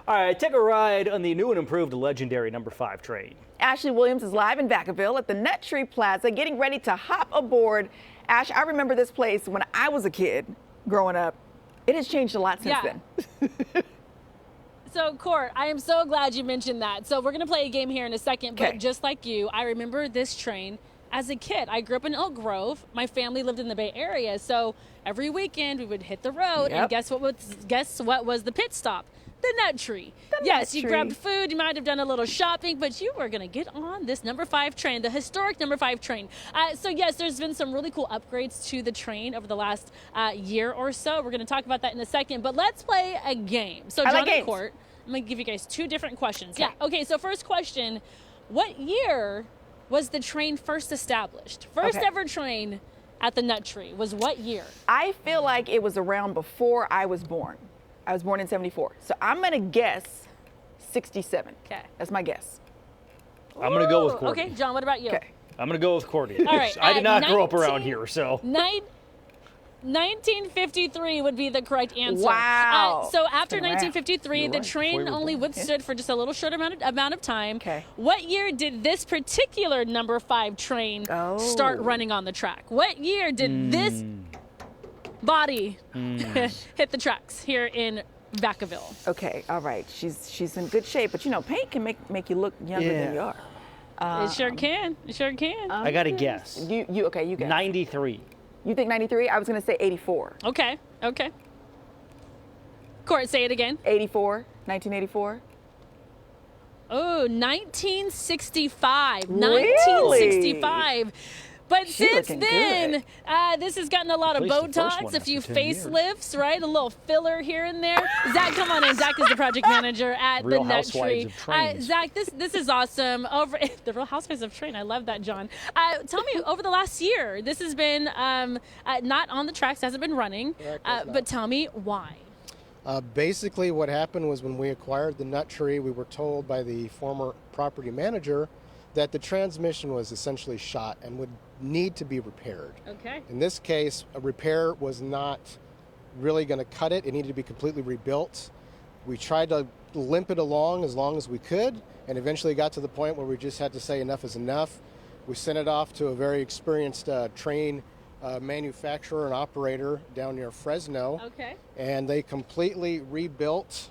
All right, take a ride on the new and improved legendary number 5 train. Ashley Williams is live in Vacaville at the Nut Tree Plaza getting ready to hop aboard. Ash, I remember this place when I was a kid growing up. It has changed a lot since then. So, Court, I am so glad you mentioned that. So we're going to play a game here in a second, but just like you, I remember this train as a kid. I grew up in Oak Grove. My family lived in the Bay Area, so every weekend we would hit the road, and guess what was the pit stop? The Nut Tree. Yes, you grabbed food, you might have done a little shopping, but you were going to get on this number 5 train, the historic number 5 train. So yes, there's been some really cool upgrades to the train over the last year or so. We're going to talk about that in a second, but let's play a game. So John and Court, I'm going to give you guys 2 different questions. Yeah, okay, so first question, what year was the train first established? First ever train at the Nut Tree was what year? I feel like it was around before I was born. I was born in 74. So I'm going to guess 67. Okay. That's my guess. I'm going to go with Courtney. Okay, John, what about you? Okay. I'm going to go with Courtney. All right. I did not grow up around here, so. 1953 would be the correct answer. Wow. So after 1953, the train only withstood for just a little short amount of time. Okay. What year did this particular number 5 train start running on the track? What year did this body hit the tracks here in Vacaville? Okay, all right. She's in good shape, but you know, paint can make you look younger than you are. It sure can. It sure can. I got to guess. You guess. 93. You think 93? I was going to say 84. Okay. Court, say it again. 84. 1984. Oh, 1965. Really? 1965. But since then, this has gotten a lot of Botox, a few facelifts, right? A little filler here and there. Zach, come on in. Zach is the project manager at the Nut Tree. Zach, this is awesome. Over the Real Housewives of Train. I love that, John. Tell me, over the last year, this has been not on the tracks, hasn't been running. But tell me why. Basically, what happened was when we acquired the Nut Tree, we were told by the former property manager that the transmission was essentially shot and would need to be repaired. Okay. In this case, a repair was not really going to cut it. It needed to be completely rebuilt. We tried to limp it along as we could, and eventually got to the point where we just had to say enough is enough. We sent it off to a very experienced train manufacturer and operator down near Fresno. Okay. And they completely rebuilt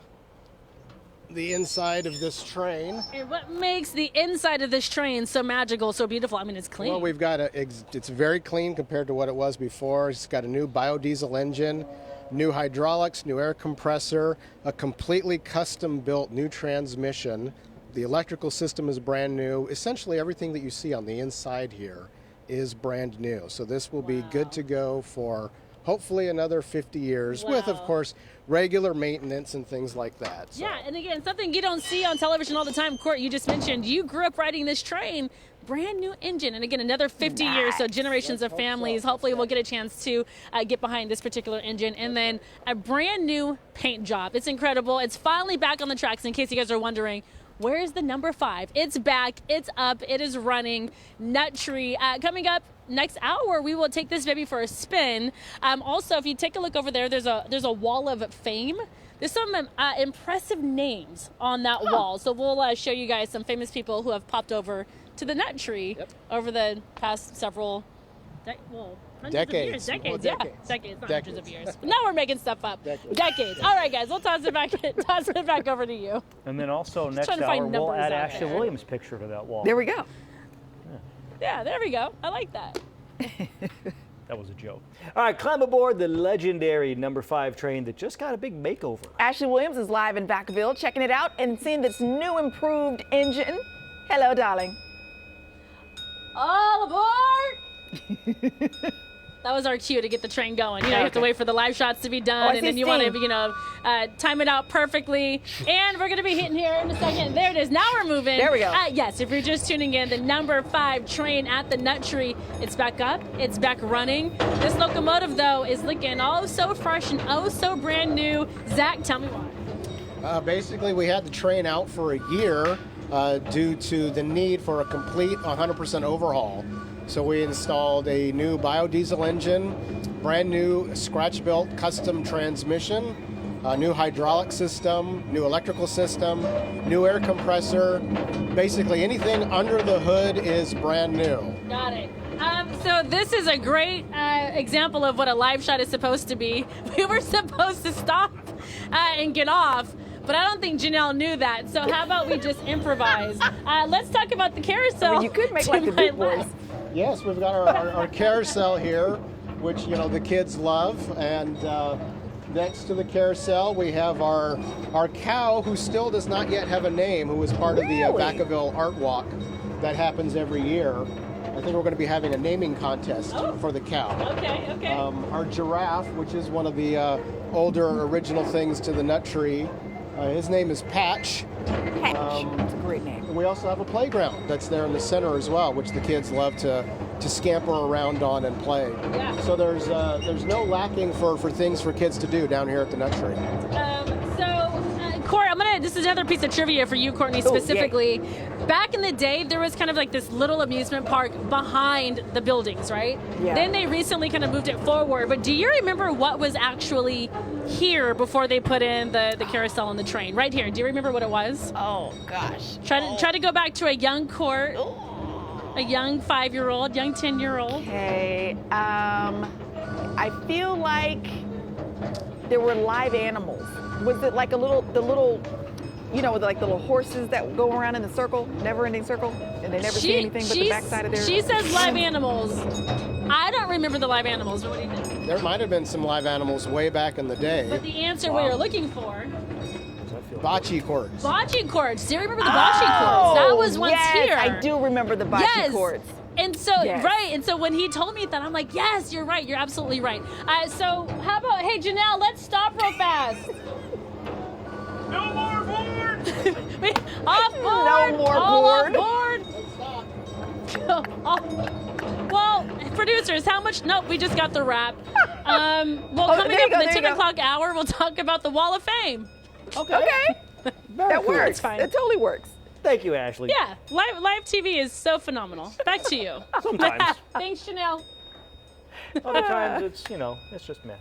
the inside of this train. And what makes the inside of this train so magical, so beautiful? I mean, it's clean. Well, we've got it's very clean compared to what it was before. It's got a new biodiesel engine, new hydraulics, new air compressor, a completely custom-built new transmission. The electrical system is brand new. Essentially, everything that you see on the inside here is brand new. So this will be good to go for hopefully another 50 years with, of course, regular maintenance and things like that. So. Yeah, and again, something you don't see on television all the time. Court, you just mentioned you grew up riding this train, brand new engine, and again, another 50 years, so generations of families. Hopefully we'll get a chance to get behind this particular engine, and then a brand new paint job. It's incredible. It's finally back on the tracks, in case you guys are wondering. Where's the number 5? It's back, it's up, it is running. Nut Tree. Coming up next hour, we will take this baby for a spin. Also, if you take a look over there, there's a wall of fame. There's some impressive names on that wall. So we'll show you guys some famous people who have popped over to the Nut Tree over the past several decades. Decades, not hundreds of years. Now we're making stuff up. Decades. All right, guys, we'll toss it back over to you. And then also next hour, we'll add Ashley Williams' picture to that wall. There we go. Yeah, there we go. I like that. That was a joke. All right, climb aboard the legendary number 5 train that just got a big makeover. Ashley Williams is live in Vacaville, checking it out and seeing this new improved engine. Hello, darling. All aboard! That was our cue to get the train going. You know, you have to wait for the live shots to be done, and then you want to, time it out perfectly. And we're going to be hitting here in a second. There it is. Now we're moving. There we go. Yes, if you're just tuning in, the number 5 train at the Nut Tree, it's back up. It's back running. This locomotive, though, is looking oh so fresh and oh so brand new. Zach, tell me why. Basically, we had the train out for a year due to the need for a complete 100% overhaul. So we installed a new biodiesel engine, brand new scratch-built custom transmission, new hydraulic system, new electrical system, new air compressor. Basically anything under the hood is brand new. Got it. So this is a great example of what a live shot is supposed to be. We were supposed to stop and get off, but I don't think Janelle knew that. So how about we just improvise? Let's talk about the carousel. I mean, you could make like the big boys. Yes, we've got our carousel here, which the kids love, and next to the carousel we have our cow, who still does not yet have a name, who was part of the Vacaville Art Walk that happens every year. I think we're going to be having a naming contest for the cow. Okay, okay. Our giraffe, which is one of the older original things to the nut tree, his name is Patch. Patch. That's a great name. We also have a playground that's there in the center as well, which the kids love to scamper around on and play. Yeah. So there's no lacking for things for kids to do down here at the nut tree. Court, this is another piece of trivia for you, Courtney, specifically. Back in the day, there was kind of like this little amusement park behind the buildings, right? Yeah. Then they recently kind of moved it forward. But do you remember what was actually here before they put in the carousel and the train? Right here. Do you remember what it was? Oh, gosh. Try to go back to a young Court, a young 5-year-old, young 10-year-old. Okay. I feel like there were live animals. Was it like the little, like the little horses that go around in the circle, never-ending circle, and they never see anything but the backside of their... She says live animals. I don't remember the live animals, but what do you think? There might have been some live animals way back in the day. But the answer we are looking for... Bocce courts. Bocce courts. Do you remember the bocce courts? That was once here. I do remember the bocce courts. And so, right, and so when he told me that, I'm like, yes, you're right, you're absolutely right. So how about, hey, Janelle, let's stop real fast. No more board! Off board! No more all board! Off board! Well, producers, how much? Nope, we just got the wrap. Coming up in the 10 o'clock hour, we'll talk about the Wall of Fame. Okay. That works. It's fine. It totally works. Thank you, Ashley. Yeah, live TV is so phenomenal. Back to you. Sometimes. Thanks, Janelle. Other times it's, it's just meh.